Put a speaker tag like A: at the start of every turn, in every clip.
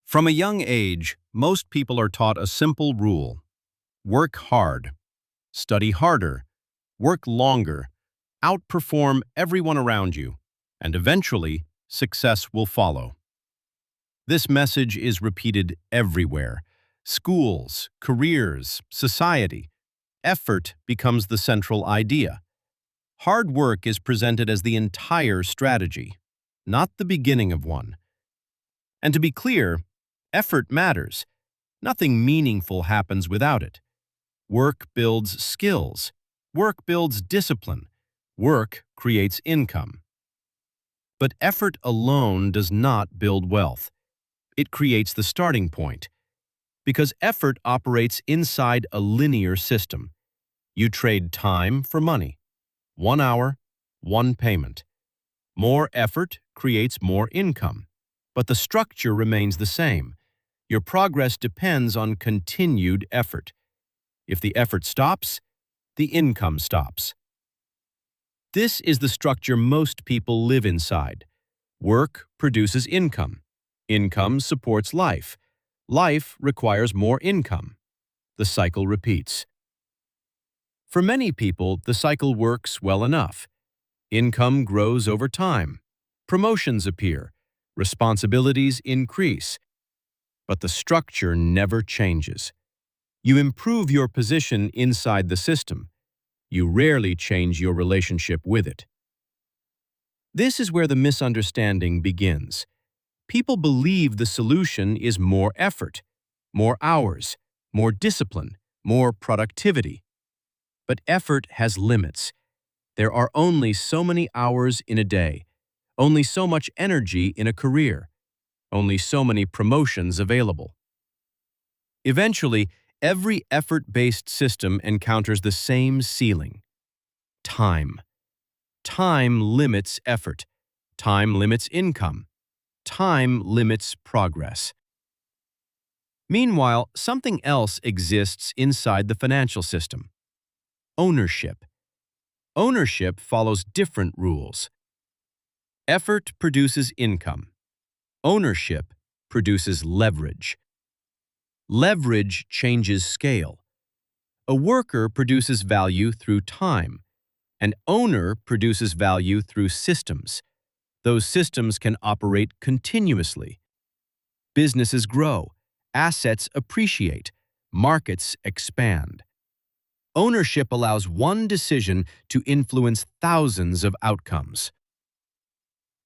A: From a young age, most people are taught a simple rule: work hard, study harder, work longer, outperform everyone around you, and eventually, success will follow. This message is repeated everywhere: schools, careers, society. Effort becomes the central idea. Hard work is presented as the entire strategy, not the beginning of one. And to be clear, effort matters. Nothing meaningful happens without it. Work builds skills. Work builds discipline. Work creates income. But effort alone does not build wealth. It creates the starting point. Because effort operates inside a linear system. You trade time for money. 1 hour, 1 payment. More effort creates more income. But the structure remains the same. Your progress depends on continued effort. If the effort stops, the income stops. This is the structure most people live inside. Work produces income. Income supports life. Life requires more income. The cycle repeats. For many people, the cycle works well enough. Income grows over time. Promotions appear. Responsibilities increase. But the structure never changes. You improve your position inside the system. You rarely change your relationship with it. This is where the misunderstanding begins. People believe the solution is more effort, more hours, more discipline, more productivity. But effort has limits. There are only so many hours in a day, only so much energy in a career, only so many promotions available. Eventually, every effort-based system encounters the same ceiling: time. Time limits effort. Time limits income. Time limits progress. Meanwhile, something else exists inside the financial system: ownership. Ownership follows different rules. Effort produces income. Ownership produces leverage. Leverage changes scale. A worker produces value through time. An owner produces value through systems. Those systems can operate continuously. Businesses grow. Assets appreciate. Markets expand. Ownership allows one decision to influence thousands of outcomes.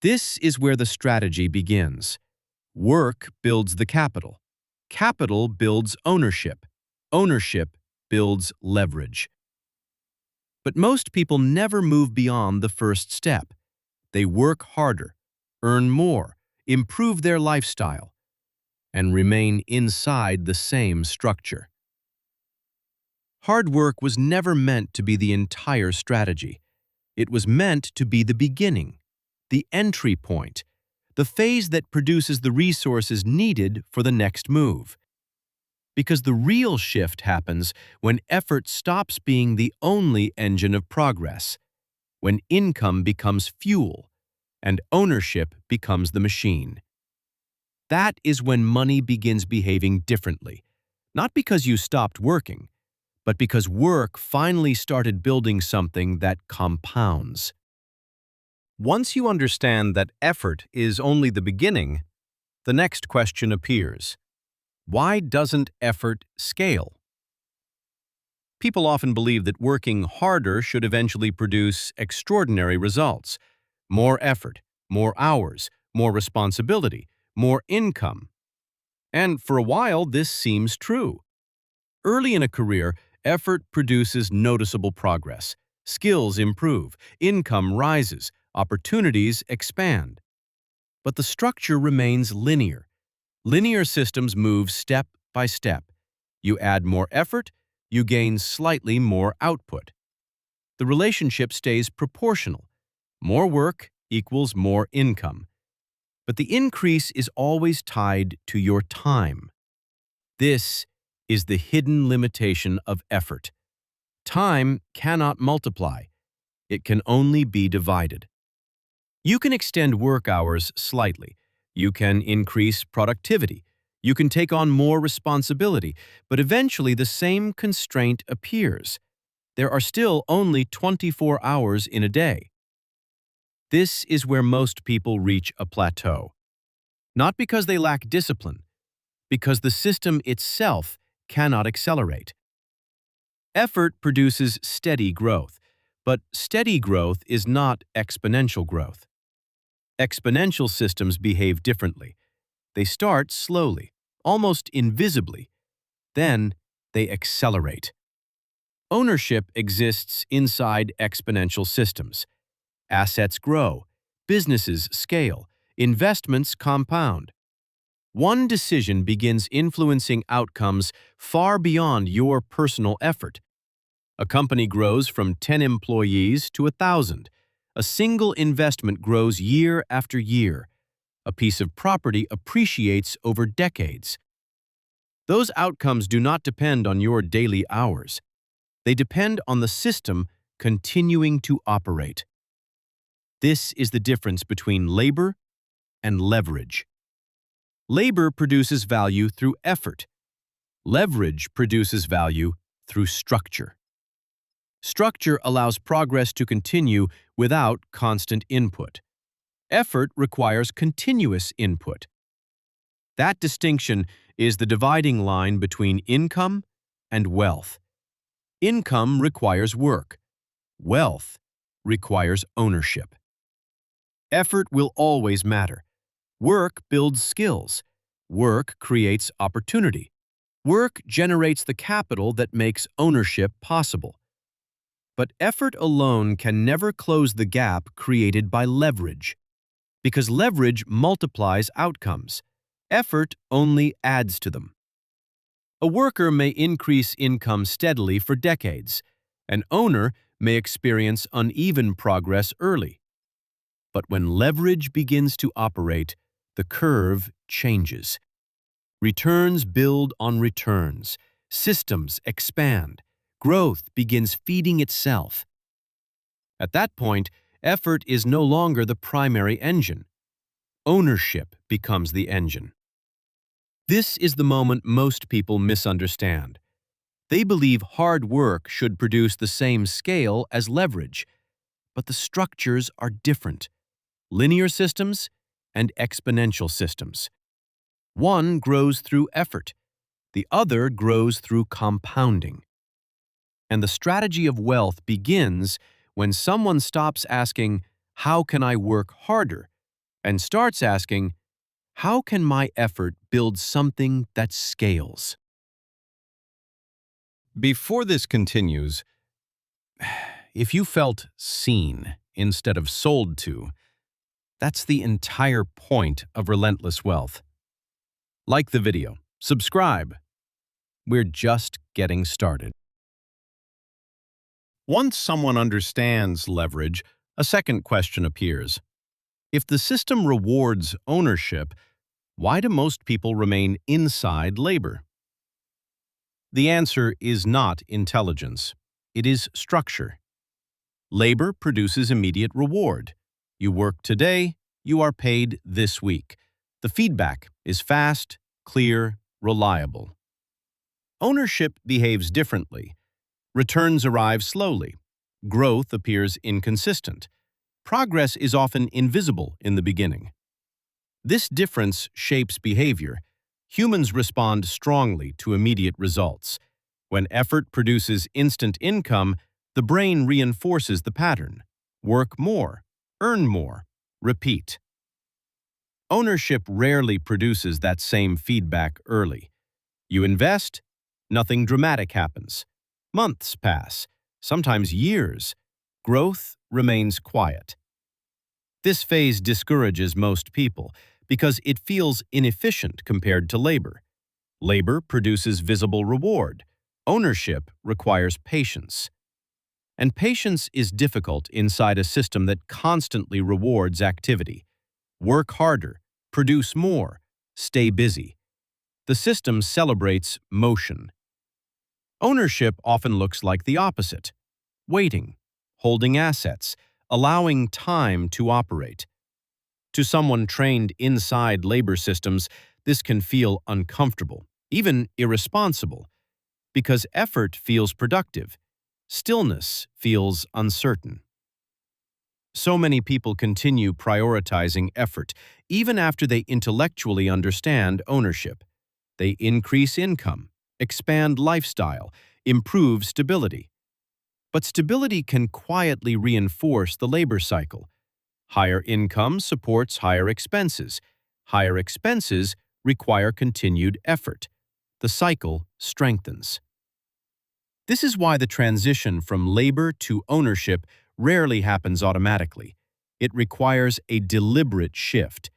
A: This is where the strategy begins. Work builds the capital. Capital builds ownership. Ownership builds leverage. But most people never move beyond the first step. They work harder, earn more, improve their lifestyle, and remain inside the same structure. Hard work was never meant to be the entire strategy. It was meant to be the beginning, the entry point, the phase that produces the resources needed for the next move. Because the real shift happens when effort stops being the only engine of progress, when income becomes fuel, and ownership becomes the machine. That is when money begins behaving differently, not because you stopped working, but because work finally started building something that compounds. Once you understand that effort is only the beginning, the next question appears: why doesn't effort scale? People often believe that working harder should eventually produce extraordinary results: more effort, more hours, more responsibility, more income. And for a while, this seems true. Early in a career, effort produces noticeable progress. Skills improve, income rises, opportunities expand. But the structure remains linear. Linear systems move step by step. You add more effort, you gain slightly more output. The relationship stays proportional. More work equals more income. But the increase is always tied to your time. This is the hidden limitation of effort. Time cannot multiply. It can only be divided. You can extend work hours slightly. You can increase productivity. You can take on more responsibility, but eventually the same constraint appears. There are still only 24 hours in a day. This is where most people reach a plateau. Not because they lack discipline, because the system itself cannot accelerate. Effort produces steady growth, but steady growth is not exponential growth. Exponential systems behave differently. They start slowly, almost invisibly. Then they accelerate. Ownership exists inside exponential systems. Assets grow, businesses scale, investments compound. One decision begins influencing outcomes far beyond your personal effort. A company grows from 10 employees to 1,000. A single investment grows year after year. A piece of property appreciates over decades. Those outcomes do not depend on your daily hours. They depend on the system continuing to operate. This is the difference between labor and leverage. Labor produces value through effort. Leverage produces value through structure. Structure allows progress to continue without constant input. Effort requires continuous input. That distinction is the dividing line between income and wealth. Income requires work. Wealth requires ownership. Effort will always matter. Work builds skills. Work creates opportunity. Work generates the capital that makes ownership possible. But effort alone can never close the gap created by leverage, because leverage multiplies outcomes. Effort only adds to them. A worker may increase income steadily for decades. An owner may experience uneven progress early. But when leverage begins to operate, the curve changes. Returns build on returns. Systems expand. Growth begins feeding itself. At that point, effort is no longer the primary engine. Ownership becomes the engine. This is the moment most people misunderstand. They believe hard work should produce the same scale as leverage, but the structures are different. Linear systems and exponential systems. One grows through effort. The other grows through compounding. And the strategy of wealth begins when someone stops asking, "How can I work harder?" and starts asking, "How can my effort build something that scales?" Before this continues, if you felt seen instead of sold to, that's the entire point of relentless wealth. Like the video, subscribe. We're just getting started. Once someone understands leverage, a second question appears. If the system rewards ownership, why do most people remain inside labor? The answer is not intelligence. It is structure. Labor produces immediate reward. You work today, you are paid this week. The feedback is fast, clear, reliable. Ownership behaves differently. Returns arrive slowly. Growth appears inconsistent. Progress is often invisible in the beginning. This difference shapes behavior. Humans respond strongly to immediate results. When effort produces instant income, the brain reinforces the pattern. Work more, earn more, repeat. Ownership rarely produces that same feedback early. You invest, nothing dramatic happens. Months pass, sometimes years. Growth remains quiet. This phase discourages most people because it feels inefficient compared to labor. Labor produces visible reward. Ownership requires patience. And patience is difficult inside a system that constantly rewards activity. Work harder, produce more, stay busy. The system celebrates motion. Ownership often looks like the opposite: waiting, holding assets, allowing time to operate. To someone trained inside labor systems, This can feel uncomfortable, even irresponsible, because effort feels productive. Stillness feels uncertain. So many people continue prioritizing effort, even after they intellectually understand ownership. They increase income, expand lifestyle, improve stability. But stability can quietly reinforce the labor cycle. Higher income supports higher expenses. Higher expenses require continued effort. The cycle strengthens. This is why the transition from labor to ownership rarely happens automatically. It requires a deliberate shift.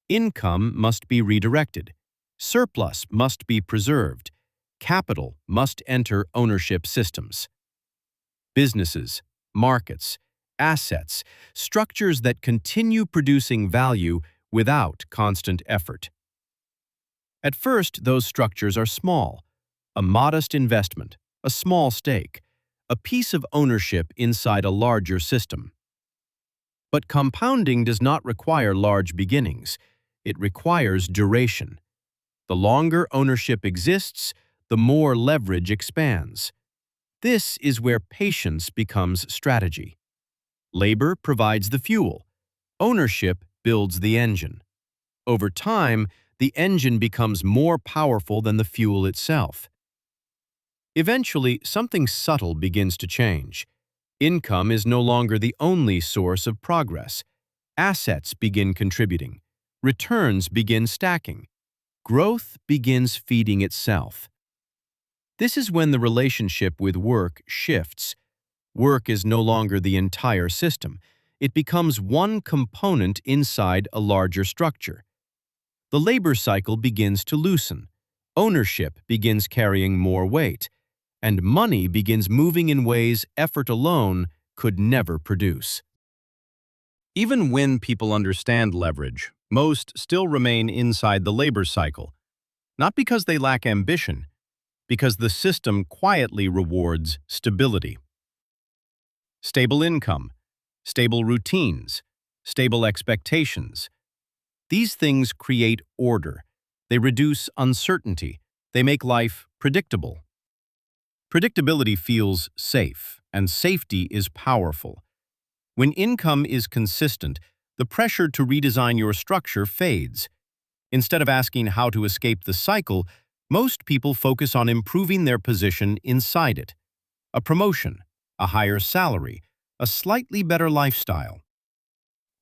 A: Income must be redirected. Surplus must be preserved. Capital must enter ownership systems. Businesses, markets, assets, structures that continue producing value without constant effort. At first, those structures are small, a modest investment, a small stake, a piece of ownership inside a larger system. But compounding does not require large beginnings. It requires duration. The longer ownership exists, the more leverage expands. This is where patience becomes strategy. Labor provides the fuel. Ownership builds the engine. Over time, the engine becomes more powerful than the fuel itself. Eventually, something subtle begins to change. Income is no longer the only source of progress. Assets begin contributing. Returns begin stacking. Growth begins feeding itself. This is when the relationship with work shifts. Work is no longer the entire system. It becomes one component inside a larger structure. The labor cycle begins to loosen. Ownership begins carrying more weight. And money begins moving in ways effort alone could never produce. Even when people understand leverage, most still remain inside the labor cycle, not because they lack ambition, because the system quietly rewards stability. Stable income, stable routines, stable expectations. These things create order. They reduce uncertainty. They make life predictable. Predictability feels safe, and safety is powerful. When income is consistent, the pressure to redesign your structure fades. Instead of asking how to escape the cycle, most people focus on improving their position inside it. A promotion, a higher salary, a slightly better lifestyle.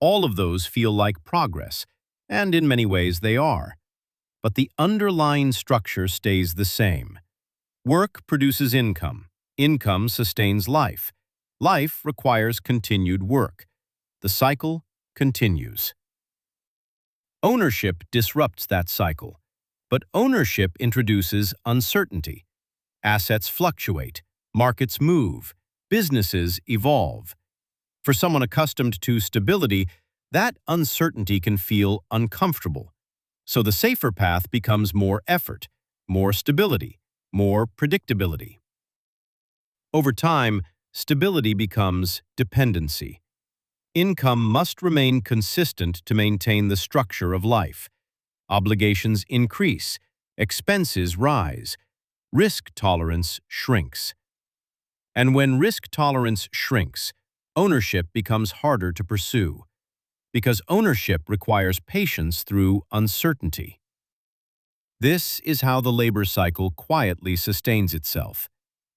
A: All of those feel like progress, and in many ways they are. But the underlying structure stays the same. Work produces income. Income sustains life. Life requires continued work. The cycle continues. Ownership disrupts that cycle, but ownership introduces uncertainty. Assets fluctuate, markets move, businesses evolve. For someone accustomed to stability, that uncertainty can feel uncomfortable. So the safer path becomes more effort, more stability, more predictability. Over time, stability becomes dependency. Income must remain consistent to maintain the structure of life. Obligations increase, expenses rise, risk tolerance shrinks. And when risk tolerance shrinks, ownership becomes harder to pursue, because ownership requires patience through uncertainty. This is how the labor cycle quietly sustains itself.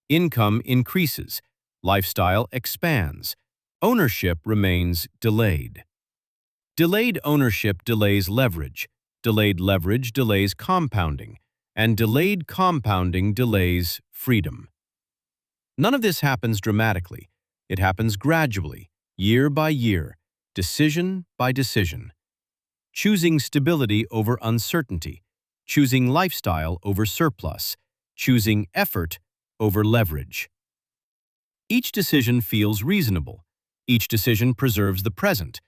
A: Income increases, lifestyle expands, ownership remains delayed. Delayed ownership delays leverage, delayed leverage delays compounding, and delayed compounding delays freedom. None of this happens dramatically. It happens gradually, year by year, decision by decision. Choosing stability over uncertainty, choosing lifestyle over surplus, choosing effort over leverage. Each decision feels reasonable. Each decision preserves the present,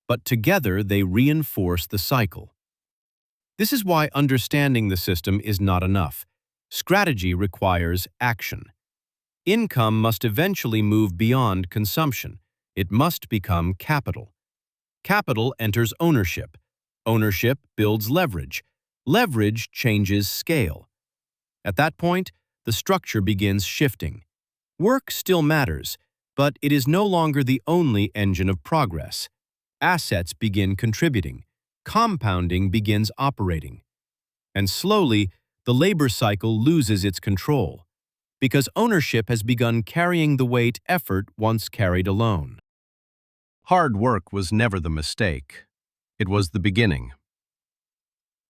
A: but together they reinforce the cycle. This is why understanding the system is not enough. Strategy requires action. Income must eventually move beyond consumption. It must become capital. Capital enters ownership. Ownership builds leverage. Leverage changes scale. At that point, the structure begins shifting. Work still matters, but it is no longer the only engine of progress. Assets begin contributing. Compounding begins operating. And slowly, the labor cycle loses its control, because ownership has begun carrying the weight effort once carried alone. Hard work was never the mistake. It was the beginning.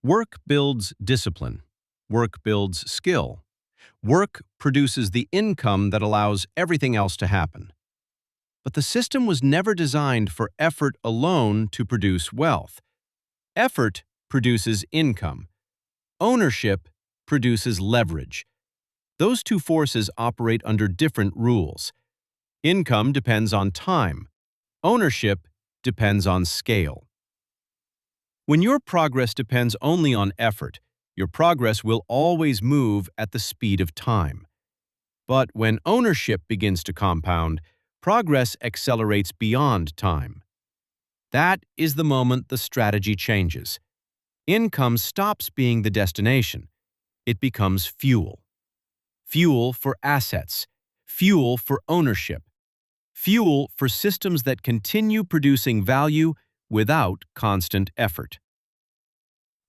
A: Work builds discipline. Work builds skill. Work produces the income that allows everything else to happen. But the system was never designed for effort alone to produce wealth. Effort produces income. Ownership produces leverage. Those two forces operate under different rules. Income depends on time. Ownership depends on scale. When your progress depends only on effort, your progress will always move at the speed of time. But when ownership begins to compound, progress accelerates beyond time. That is the moment the strategy changes. Income stops being the destination. It becomes fuel. Fuel for assets. Fuel for ownership. Fuel for systems that continue producing value without constant effort.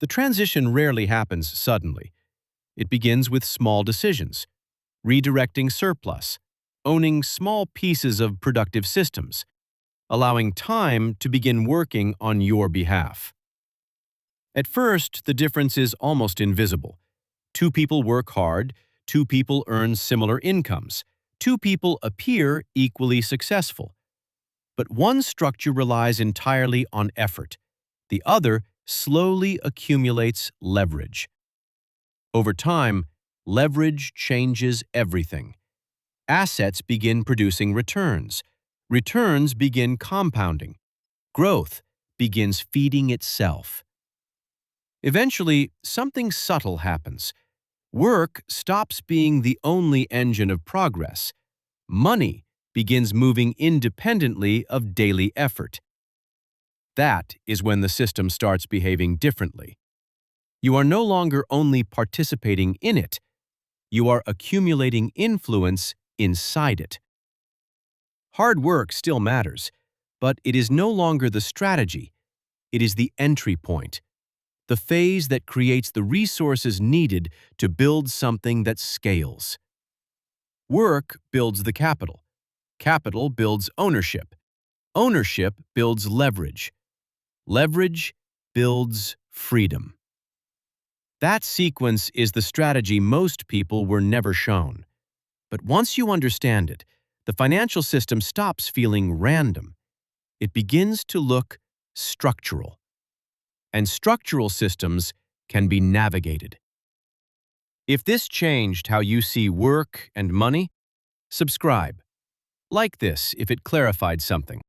A: The transition rarely happens suddenly. It begins with small decisions, redirecting surplus, owning small pieces of productive systems, allowing time to begin working on your behalf. At first, the difference is almost invisible. Two people work hard, two people earn similar incomes, two people appear equally successful. But one structure relies entirely on effort. The other slowly accumulates leverage. Over time, leverage changes everything. Assets begin producing returns. Returns begin compounding. Growth begins feeding itself. Eventually, something subtle happens. Work stops being the only engine of progress. Money begins moving independently of daily effort. That is when the system starts behaving differently. You are no longer only participating in it, you are accumulating influence inside it. Hard work still matters, but it is no longer the strategy, it is the entry point, the phase that creates the resources needed to build something that scales. Work builds the capital. Capital builds ownership. Ownership builds leverage. Leverage builds freedom. That sequence is the strategy most people were never shown. But once you understand it, the financial system stops feeling random. It begins to look structural. And structural systems can be navigated. If this changed how you see work and money, subscribe. Like this if it clarified something.